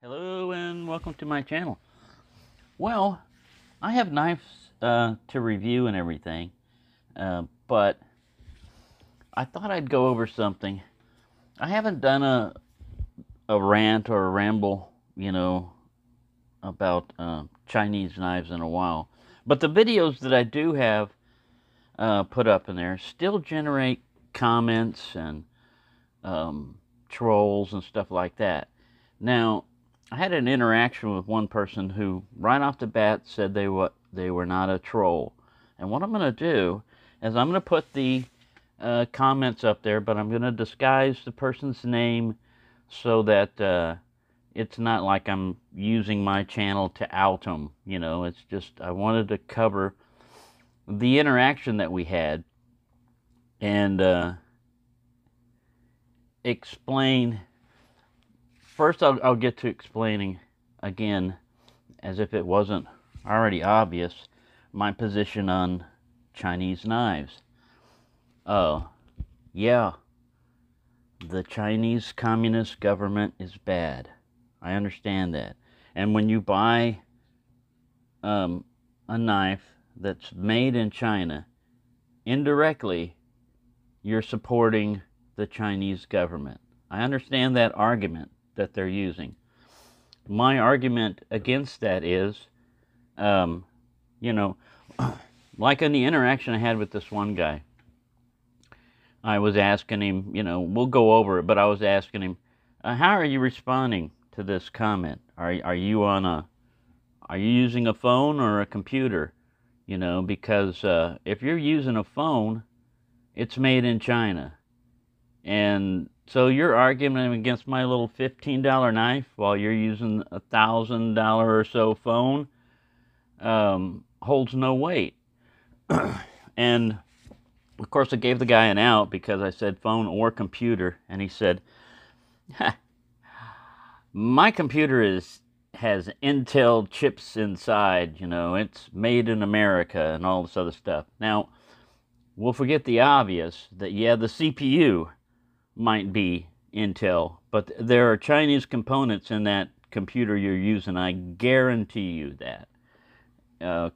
Hello and welcome to my channel. Well, I have knives to review and everything, but I thought I'd go over something. I haven't done a rant or a ramble, about Chinese knives in a while. But the videos that I do have put up in there still generate comments and trolls and stuff like that. Now, I had an interaction with one person who, right off the bat, said they were not a troll. And what I'm going to do is I'm going to put the comments up there, but I'm going to disguise the person's name so that it's not like I'm using my channel to out them. It's just I wanted to cover the interaction that we had and explain. First, I'll get to explaining again, as if it wasn't already obvious, my position on Chinese knives. Yeah, the Chinese Communist government is bad. I understand that. And when you buy a knife that's made in China, indirectly, you're supporting the Chinese government. I understand that argument that they're using. My argument against that is, like in the interaction I had with this one guy, I was asking him, we'll go over it, but I was asking him, how are you responding to this comment? Are you using a phone or a computer? Because if you're using a phone, it's made in China. And so you're arguing against my little $15 knife while you're using a $1,000 or so phone, holds no weight. And of course I gave the guy an out because I said phone or computer, and he said, my computer has Intel chips inside, it's made in America and all this other stuff. Now, we'll forget the obvious, that yeah, the CPU might be Intel, but there are Chinese components in that computer you're using. I guarantee you that.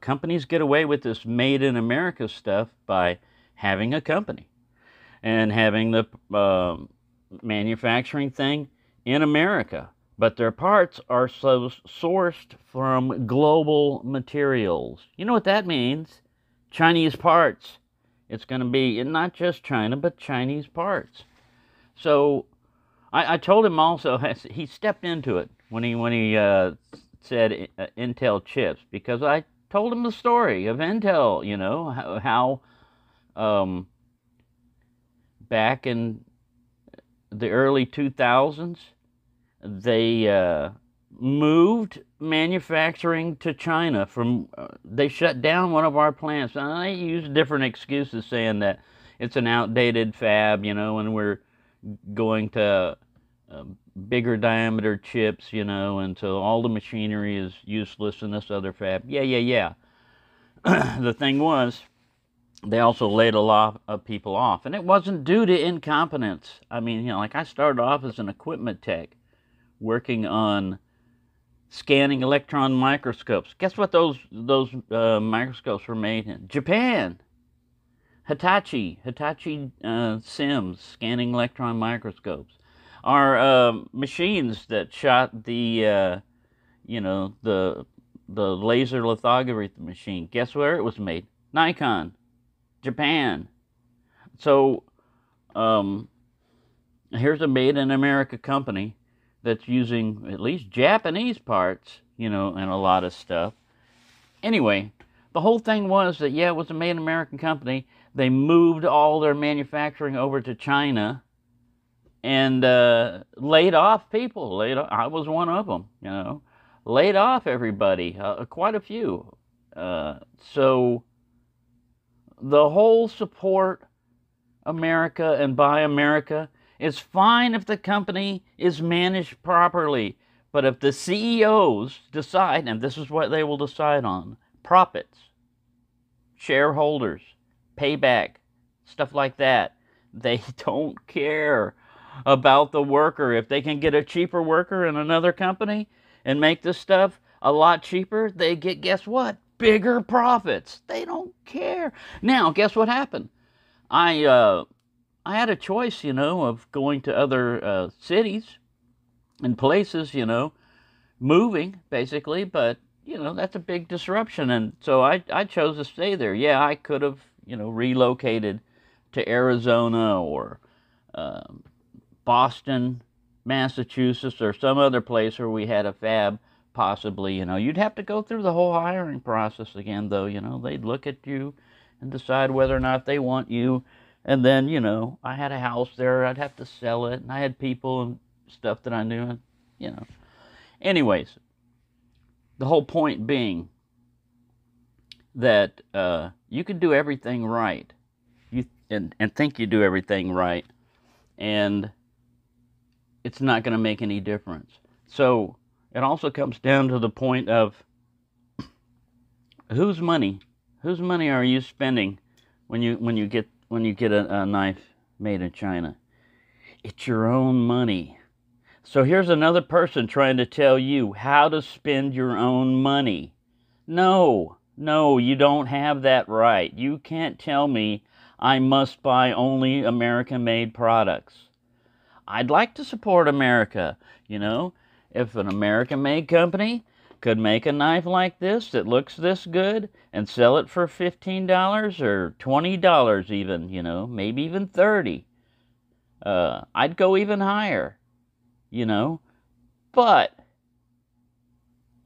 Companies get away with this made in America stuff by having a company and having the manufacturing thing in America, but their parts are sourced from global materials. You know what that means? Chinese parts. It's going to be not just China, but Chinese parts. So I told him also, he stepped into it when he said Intel chips, because I told him the story of Intel, how back in the early 2000s, they moved manufacturing to China they shut down one of our plants. And they used different excuses saying that it's an outdated fab, and we're going to bigger diameter chips, and so all the machinery is useless in this other fab. Yeah. The thing was, they also laid a lot of people off, and it wasn't due to incompetence. I mean, like I started off as an equipment tech working on scanning electron microscopes. Guess what those microscopes were made in? Japan. Hitachi Sims, scanning electron microscopes. Our machines that shot the laser lithography machine. Guess where it was made? Nikon, Japan. So here's a made in America company that's using at least Japanese parts, and a lot of stuff. Anyway, the whole thing was that, yeah, it was a made in American company. They moved all their manufacturing over to China and laid off people. I was one of them, laid off everybody, quite a few. So the whole support America and buy America is fine if the company is managed properly. But if the CEOs decide, and this is what they will decide on, profits, shareholders, payback, stuff like that, they don't care about the worker. If they can get a cheaper worker in another company and make this stuff a lot cheaper, they get, guess what? Bigger profits. They don't care. Now, guess what happened? I uh, I had a choice, of going to other cities and places, moving basically, but that's a big disruption, and so I chose to stay there. Yeah, I could have relocated to Arizona or um, Boston, Massachusetts, or some other place where we had a fab. Possibly, you'd have to go through the whole hiring process again, though. They'd look at you and decide whether or not they want you. And then, I had a house there. I'd have to sell it, and I had people and stuff that I knew. And, anyways, the whole point being that you can do everything right, and think you do everything right, and it's not going to make any difference. So it also comes down to the point of whose money are you spending when you get a knife made in China? It's your own money. So here's another person trying to tell you how to spend your own money. No, you don't have that right. You can't tell me I must buy only American-made products. I'd like to support America, If an American-made company could make a knife like this that looks this good and sell it for $15 or $20 even, maybe even 30. I'd go even higher, But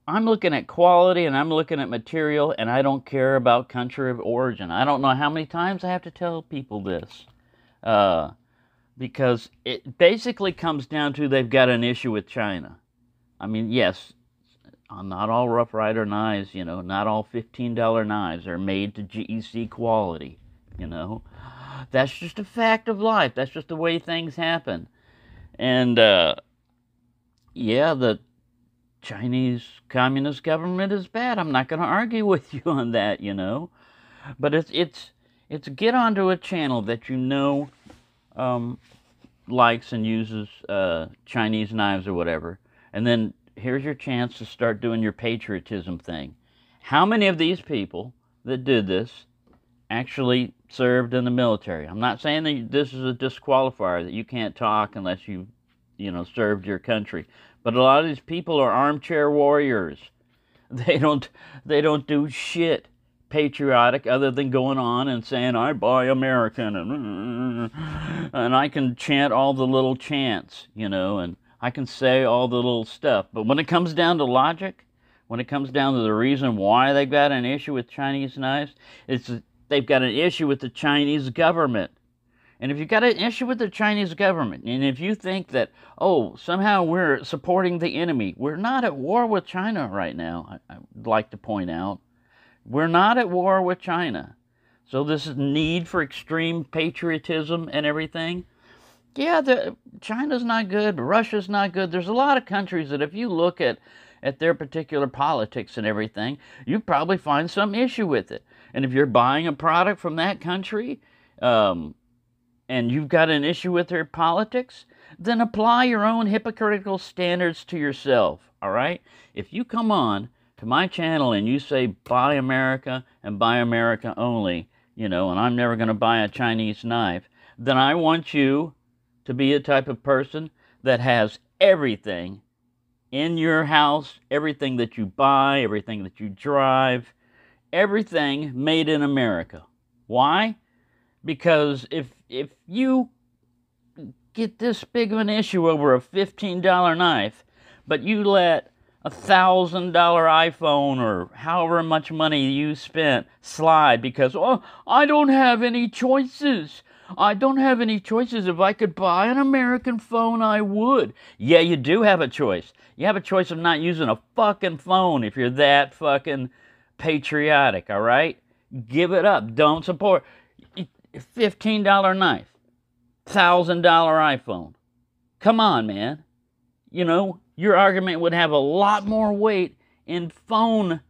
I'm looking at quality and I'm looking at material, and I don't care about country of origin. I don't know how many times I have to tell people this. Because it basically comes down to they've got an issue with China. I mean, yes, not all Rough Rider knives, not all $15 knives are made to GEC quality, That's just a fact of life. That's just the way things happen. And, yeah, the Chinese Communist government is bad. I'm not going to argue with you on that, But it's get onto a channel that likes and uses Chinese knives or whatever, and then here's your chance to start doing your patriotism thing. How many of these people that did this actually served in the military? I'm not saying that this is a disqualifier, that you can't talk unless you served your country, but a lot of these people are armchair warriors. They don't do shit patriotic other than going on and saying I buy American, and I can chant all the little chants, and I can say all the little stuff. But when it comes down to logic, when it comes down to the reason why they've got an issue with Chinese knives, it's they've got an issue with the Chinese government. And if you've got an issue with the Chinese government, and if you think that, somehow we're supporting the enemy, we're not at war with China right now, I'd like to point out. We're not at war with China. So this need for extreme patriotism and everything, yeah, China's not good, Russia's not good. There's a lot of countries that if you look at their particular politics and everything, you probably find some issue with it. And if you're buying a product from that country, and you've got an issue with their politics, then apply your own hypocritical standards to yourself, all right? If you come on to my channel and you say buy America and buy America only, and I'm never going to buy a Chinese knife, then I want you to be a type of person that has everything in your house, everything that you buy, everything that you drive, everything made in America. Why? Because if you get this big of an issue over a $15 knife, but you let $1,000 iPhone or however much money you spent slide because, I don't have any choices. I don't have any choices. If I could buy an American phone, I would. Yeah, you do have a choice. You have a choice of not using a fucking phone if you're that fucking patriotic, all right? Give it up. Don't support. $15 knife. $1,000 iPhone. Come on, man. Your argument would have a lot more weight in phone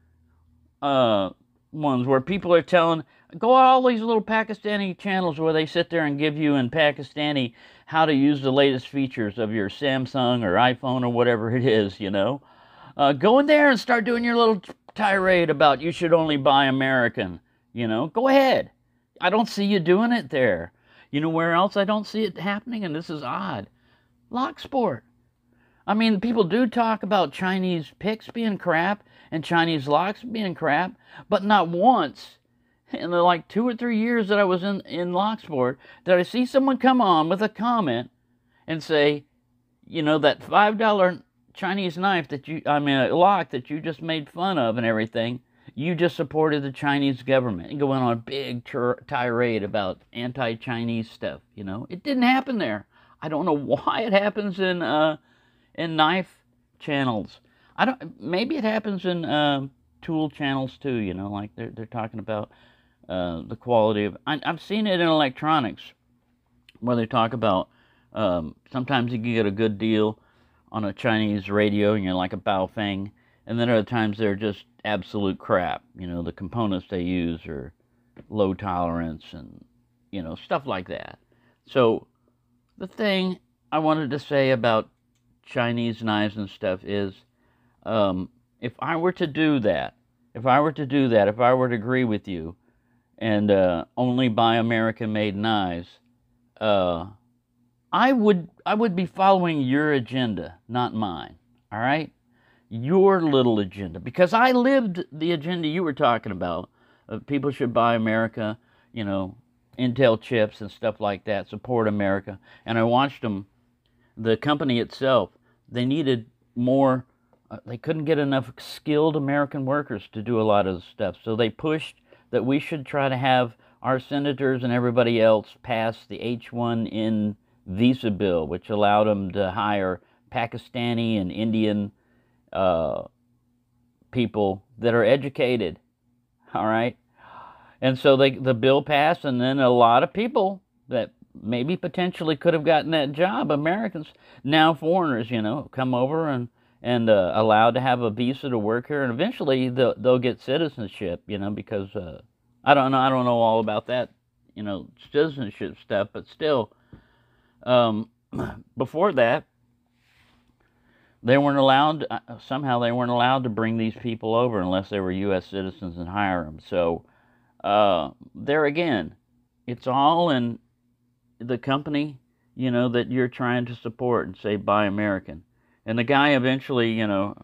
ones where people are telling, go all these little Pakistani channels where they sit there and give you in Pakistani how to use the latest features of your Samsung or iPhone or whatever it is, you know. Go in there and start doing your little tirade about you should only buy American, you know. Go ahead. I don't see you doing it there. You know where else I don't see it happening, and this is odd? Locksport. I mean, people do talk about Chinese picks being crap and Chinese locks being crap, but not once in the like 2 or 3 years that I was in Locksport did I see someone come on with a comment and say, you know, that $5 Chinese knife that lock that you just made fun of and everything, you just supported the Chinese government and going on a big tirade about anti-Chinese stuff. You know, it didn't happen there. I don't know why it happens in knife channels. I don't. Maybe it happens in tool channels too. You know, like they're talking about the quality of. I've seen it in electronics where they talk about sometimes you can get a good deal on a Chinese radio and you're like a Baofeng, and then other times they're just absolute crap. You know, the components they use are low tolerance and, you know, stuff like that. So the thing I wanted to say about Chinese knives and stuff is, if I were to do that, if I were to agree with you and only buy American-made knives, I would be following your agenda, not mine. All right, your little agenda, because I lived the agenda you were talking about. People should buy America, you know, Intel chips and stuff like that. Support America, and I watched them. The company itself, they needed more. They couldn't get enough skilled American workers to do a lot of the stuff, so they pushed that we should try to have our senators and everybody else pass the H-1N visa bill, which allowed them to hire Pakistani and Indian people that are educated. All right, and so the bill passed, and then a lot of people that maybe potentially could have gotten that job, Americans, now foreigners, you know, come over and allowed to have a visa to work here, and eventually they'll get citizenship, you know, because I don't know all about that, you know, citizenship stuff, but still, before that, they weren't allowed, somehow they weren't allowed to bring these people over unless they were U.S. citizens and hire them. So there again, it's all in the company, you know, that you're trying to support and say buy American. And the guy eventually, you know,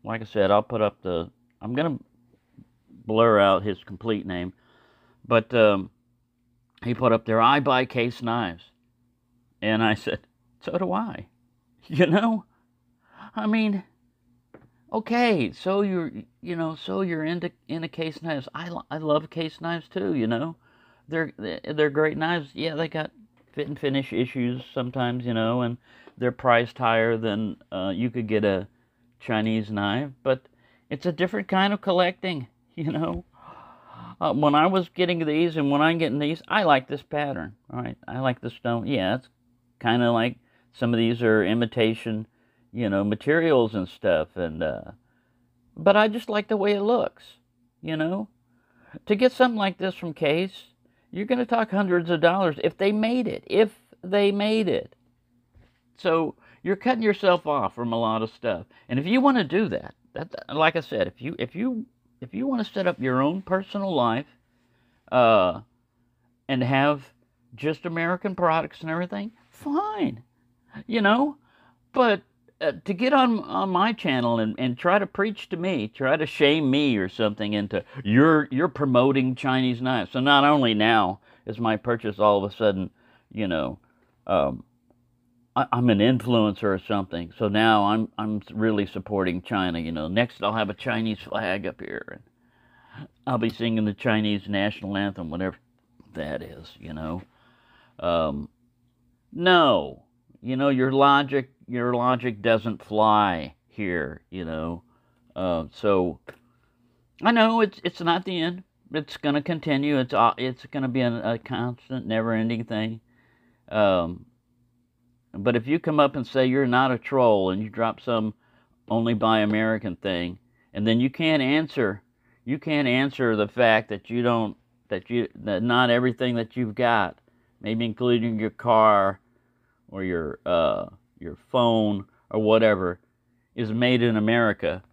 like I said, I'll put up I'm going to blur out his complete name, but he put up there, I buy Case knives. And I said, so do I. You know? I mean, okay, so you're into Case knives. I love Case knives too, you know? They're great knives. Yeah, they got fit and finish issues sometimes, you know, and they're priced higher than you could get a Chinese knife, but it's a different kind of collecting, you know. When I was getting these and when I'm getting these, I like this pattern, all right? I like the stone. Yeah, it's kind of like some of these are imitation, you know, materials and stuff, and but I just like the way it looks, you know. To get something like this from Case, you're going to talk hundreds of dollars if they made it. So you're cutting yourself off from a lot of stuff. And if you want to do that, like I said, if you want to set up your own personal life, and have just American products and everything, fine, you know. But to get on my channel and try to preach to me, try to shame me or something into you're promoting Chinese knives. So not only now is my purchase all of a sudden, you know, I'm an influencer or something. So now I'm really supporting China. You know, next I'll have a Chinese flag up here, and I'll be singing the Chinese national anthem, whatever that is. You know, no, you know, your logic doesn't fly here. You know, so I know it's not the end. It's going to continue. It's going to be a constant, never-ending thing. But if you come up and say you're not a troll and you drop some only buy American thing, and then you can't answer the fact that not everything that you've got, maybe including your car or your phone or whatever is made in America,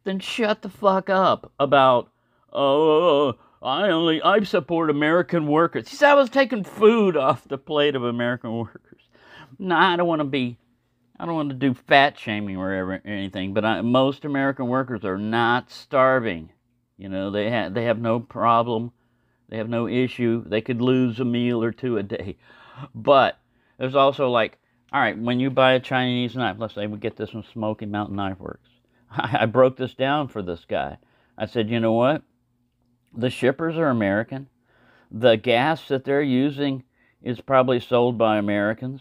then shut the fuck up about, oh, I support American workers. He said I was taking food off the plate of American workers. No, I don't want to do fat shaming or anything, but most American workers are not starving. You know, they have no problem. They have no issue. They could lose a meal or two a day. But there's also like, all right, when you buy a Chinese knife, let's say we get this from Smoky Mountain Knife Works. I broke this down for this guy. I said, you know what? The shippers are American. The gas that they're using is probably sold by Americans.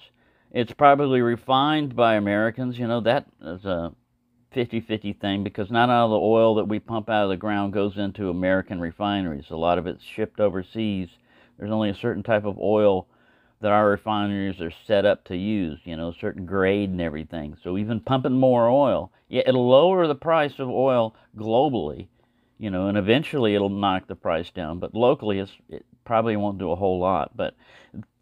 It's probably refined by Americans. You know, that is a 50-50 thing, because not all the oil that we pump out of the ground goes into American refineries. A lot of it's shipped overseas. There's only a certain type of oil that our refineries are set up to use, you know, certain grade and everything. So even pumping more oil, yeah, it'll lower the price of oil globally, you know, and eventually it'll knock the price down. But locally, it probably won't do a whole lot. But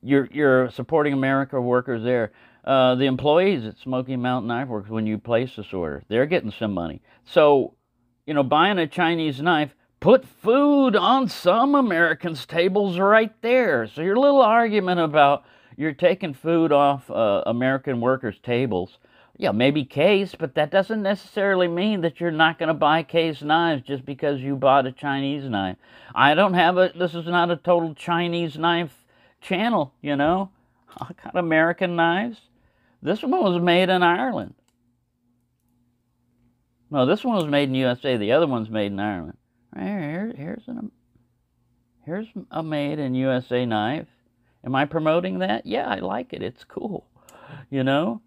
you're supporting American workers there. The employees at Smoky Mountain Knife Works, when you place this order, they're getting some money. So, you know, buying a Chinese knife, put food on some Americans' tables right there. So your little argument about you're taking food off American workers' tables, yeah, maybe case, but that doesn't necessarily mean that you're not going to buy case knives just because you bought a Chinese knife. This is not a total Chinese knife channel, you know. I got American knives. This one was made in Ireland. No, this one was made in USA. The other one's made in Ireland. Here's a made in USA knife. Am I promoting that? Yeah, I like it. It's cool, you know.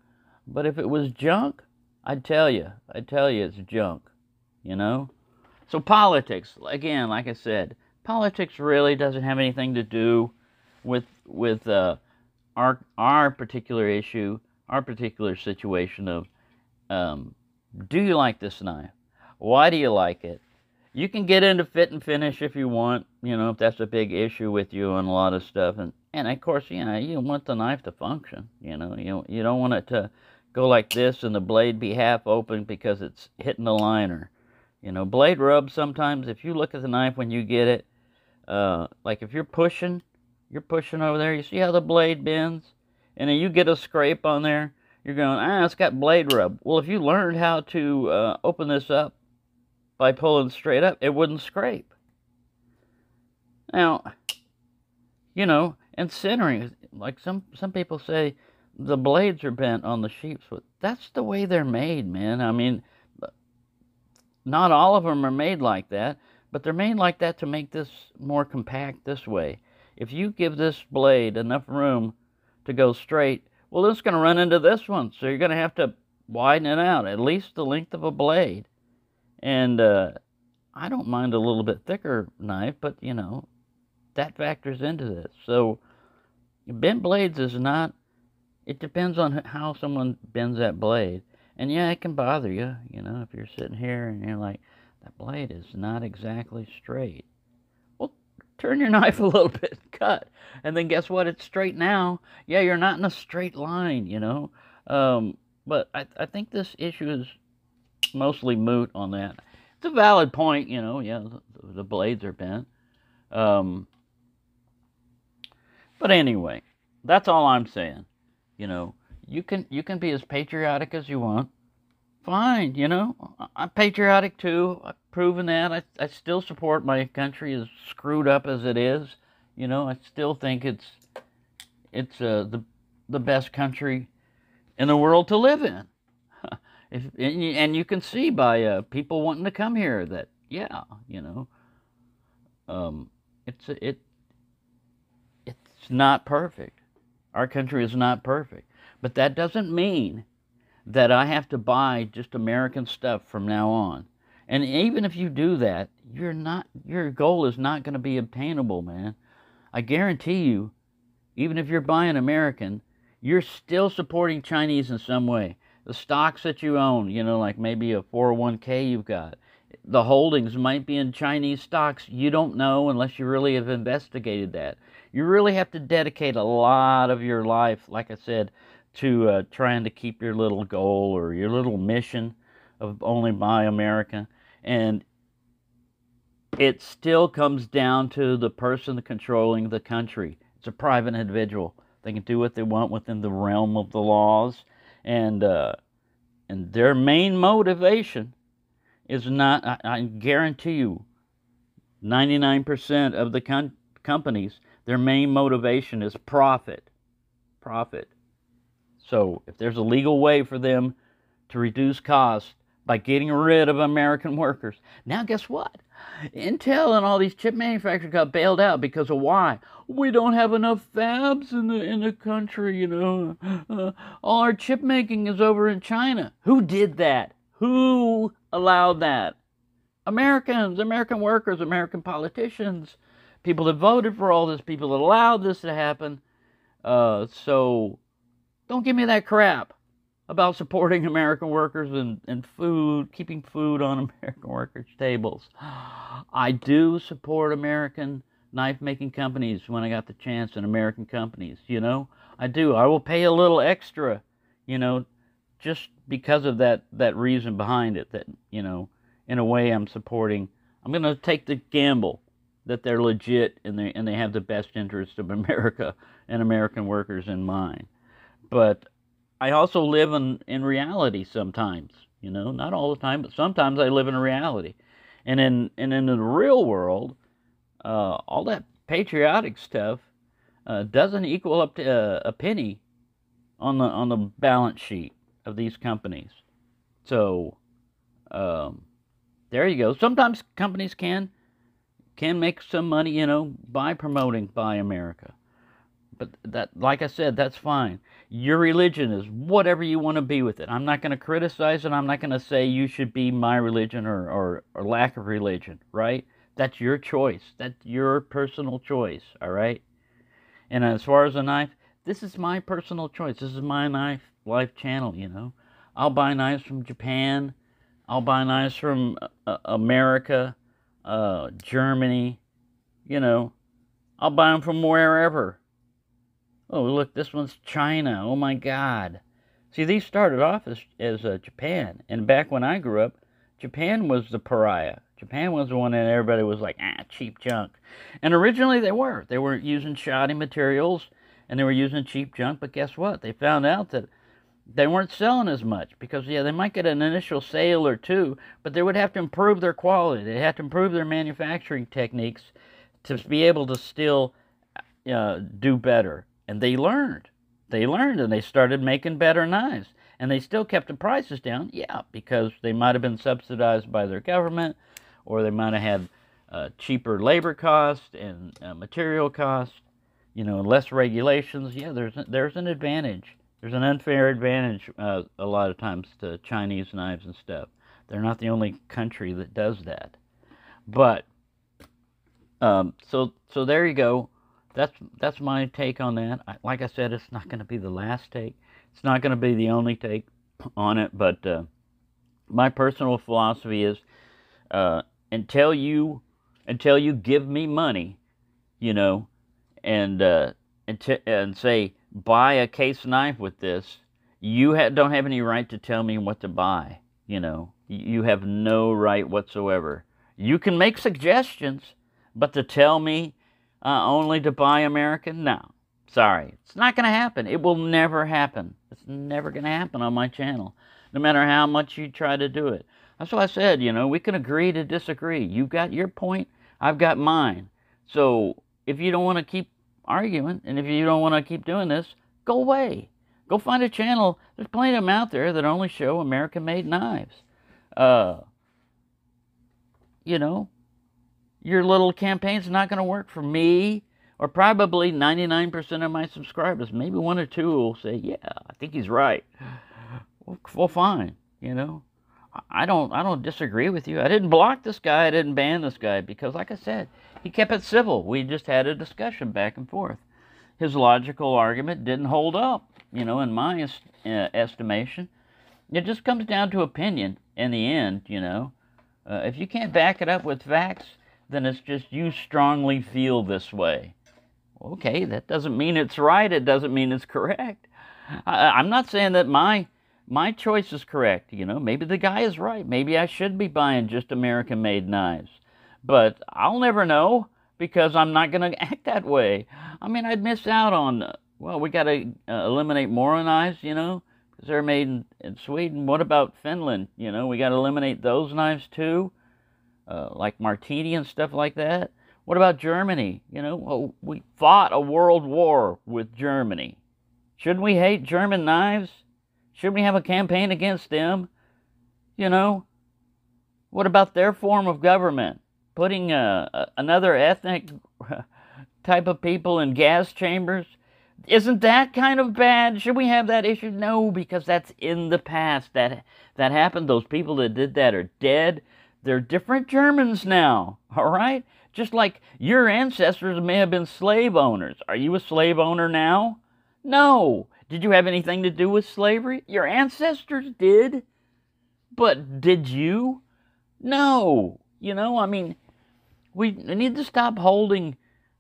But if it was junk, I'd tell you it's junk, you know. So politics, again, like I said, politics really doesn't have anything to do with our particular issue, our particular situation of, do you like this knife? Why do you like it? You can get into fit and finish if you want, you know, if that's a big issue with you on a lot of stuff. And of course, you know, you want the knife to function, you know. You don't want it to go like this and the blade be half open because it's hitting the liner. You know, blade rub sometimes, if you look at the knife when you get it, like if you're pushing over there, you see how the blade bends? And then you get a scrape on there, you're going, it's got blade rub. Well, if you learned how to open this up by pulling straight up, it wouldn't scrape. Now, you know, and centering, like some people say, the blades are bent on the sheep's foot. That's the way they're made, man. I mean, not all of them are made like that, but they're made like that to make this more compact this way. If you give this blade enough room to go straight, well, it's going to run into this one, so you're going to have to widen it out, at least the length of a blade. And I don't mind a little bit thicker knife, but, you know, that factors into this. So bent blades is not, it depends on how someone bends that blade. And yeah, it can bother you, you know, if you're sitting here and you're like, that blade is not exactly straight. Well, turn your knife a little bit, cut. And then guess what? It's straight now. Yeah, you're not in a straight line, you know. But I think this issue is mostly moot on that. It's a valid point, you know. Yeah, the blades are bent. But anyway, that's all I'm saying. You know, you can be as patriotic as you want. Fine, you know. I'm patriotic too. I've proven that. I still support my country, as screwed up as it is. You know, I still think it's the best country in the world to live in. And you can see by people wanting to come here that, yeah, you know, it's not perfect. Our country is not perfect, but that doesn't mean that I have to buy just American stuff from now on. And even if you do that, your goal is not going to be obtainable, man. I guarantee you, even if you're buying American, you're still supporting Chinese in some way. The stocks that you own, you know, like maybe a 401k you've got, the holdings might be in Chinese stocks. You don't know unless you really have investigated that. You really have to dedicate a lot of your life, like I said, to trying to keep your little goal or your little mission of only buy America. And it still comes down to the person controlling the country. It's a private individual. They can do what they want within the realm of the laws, and their main motivation is not. I guarantee you, 99% of the companies, their main motivation is profit. Profit. So if there's a legal way for them to reduce costs by getting rid of American workers, now guess what? Intel and all these chip manufacturers got bailed out because of why? We don't have enough fabs in the country, you know. All our chip making is over in China. Who did that? Who allowed that? Americans, American workers, American politicians, people that voted for all this, people that allowed this to happen. So don't give me that crap about supporting American workers and food, keeping food on American workers' tables. I do support American knife-making companies when I got the chance, and American companies, you know. I do. I will pay a little extra, you know, just because of that reason behind it, that, you know, in a way I'm going to take the gamble that they're legit and they have the best interest of America and American workers in mind. But I also live in reality sometimes, you know, not all the time, but sometimes I live in a reality. And in the real world, all that patriotic stuff doesn't equal up to a penny on the balance sheet of these companies. So there you go. Sometimes companies can make some money, you know, by promoting Buy America. But that, like I said, that's fine. Your religion is whatever you want to be with it. I'm not going to criticize it. I'm not going to say you should be my religion or lack of religion, right? That's your choice. That's your personal choice, all right? And as far as a knife, this is my personal choice. This is my life channel, you know. I'll buy knives from Japan. I'll buy knives from America, Germany, you know. I'll buy them from wherever. Oh, look, this one's China. Oh, my God. See, these started off as Japan. And back when I grew up, Japan was the pariah. Japan was the one that everybody was like, cheap junk. And originally they were. They were using shoddy materials, and they were using cheap junk. But guess what? They found out that they weren't selling as much because, yeah, they might get an initial sale or two, but they would have to improve their quality. They had to improve their manufacturing techniques to be able to still do better. And they learned, and they started making better knives. And they still kept the prices down, yeah, because they might have been subsidized by their government, or they might have had cheaper labor costs and material costs, you know, less regulations. Yeah, there's an advantage. There's an unfair advantage a lot of times to Chinese knives and stuff. They're not the only country that does that. But so there you go. That's my take on that. Like I said, it's not going to be the last take. It's not going to be the only take on it. But my personal philosophy is until you give me money, you know, and say buy a case knife with this, you don't have any right to tell me what to buy. You know, you have no right whatsoever. You can make suggestions, but to tell me only to buy American? No. Sorry. It's not going to happen. It will never happen. It's never going to happen on my channel, no matter how much you try to do it. That's why I said, you know, we can agree to disagree. You've got your point. I've got mine. So if you don't want to keep arguing, and if you don't want to keep doing this, go away. Go find a channel. There's plenty of them out there that only show American-made knives. You know, your little campaign's not going to work for me, or probably 99% of my subscribers. Maybe one or two will say, yeah, I think he's right. Well, fine, you know. I don't disagree with you. I didn't block this guy. I didn't ban this guy because, like I said, he kept it civil. We just had a discussion back and forth. His logical argument didn't hold up, you know, in my estimation. It just comes down to opinion in the end, you know. If you can't back it up with facts, then it's just you strongly feel this way. Okay, that doesn't mean it's right. It doesn't mean it's correct. I'm not saying that my choice is correct. You know, maybe the guy is right. Maybe I should be buying just American-made knives. But I'll never know because I'm not going to act that way. I mean, I'd miss out on, well, we got to eliminate Mora knives, you know, because they're made in Sweden. What about Finland? You know, we got to eliminate those knives too, like Martini and stuff like that. What about Germany? You know, well, we fought a world war with Germany. Shouldn't we hate German knives? Shouldn't we have a campaign against them? You know, what about their form of government? Putting another ethnic type of people in gas chambers? Isn't that kind of bad? Should we have that issue? No, because that's in the past. That happened. Those people that did that are dead. They're different Germans now, all right? Just like your ancestors may have been slave owners. Are you a slave owner now? No. Did you have anything to do with slavery? Your ancestors did. But did you? No. You know, I mean, we need to stop holding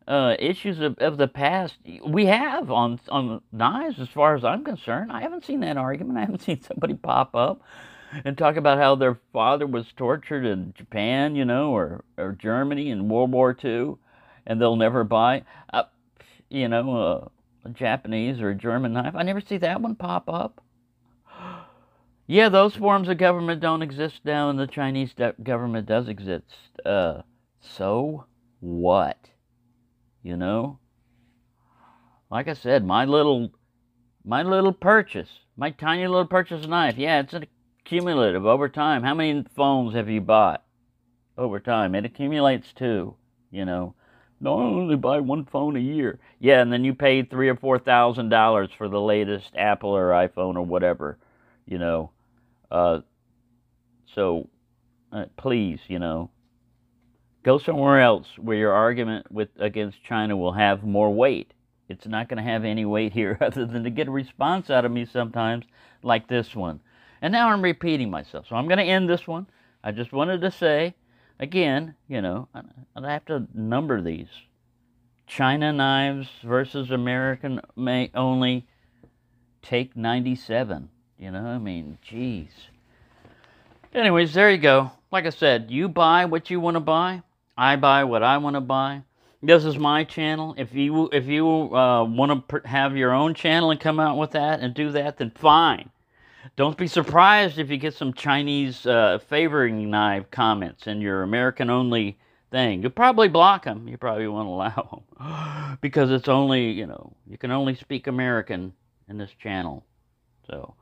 issues of the past. We have on knives, as far as I'm concerned. I haven't seen that argument. I haven't seen somebody pop up and talk about how their father was tortured in Japan, you know, or Germany in World War II, and they'll never buy, you know, a Japanese or a German knife. I never see that one pop up. Yeah, those forms of government don't exist now, and the Chinese government does exist. So what? You know? Like I said, my little purchase, my tiny little purchase knife, yeah, it's an cumulative over time. How many phones have you bought over time? It accumulates too, you know. No, I only buy one phone a year. Yeah, and then you paid $3,000 or $4,000 for the latest Apple or iPhone or whatever, you know. So please, you know, go somewhere else where your argument against China will have more weight. It's not going to have any weight here other than to get a response out of me sometimes like this one. And now I'm repeating myself. So I'm going to end this one. I just wanted to say, again, you know, I have to number these. China knives versus American only, take 97. You know, I mean, geez. Anyways, there you go. Like I said, you buy what you want to buy. I buy what I want to buy. This is my channel. If you want to have your own channel and come out with that and do that, then fine. Don't be surprised if you get some Chinese favoring knife comments in your American-only thing. You'll probably block them. You probably won't allow them. Because it's only, you know, you can only speak American in this channel. So,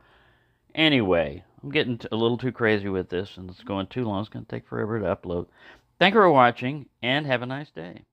anyway, I'm getting a little too crazy with this, and it's going too long. It's going to take forever to upload. Thank you for watching, and have a nice day.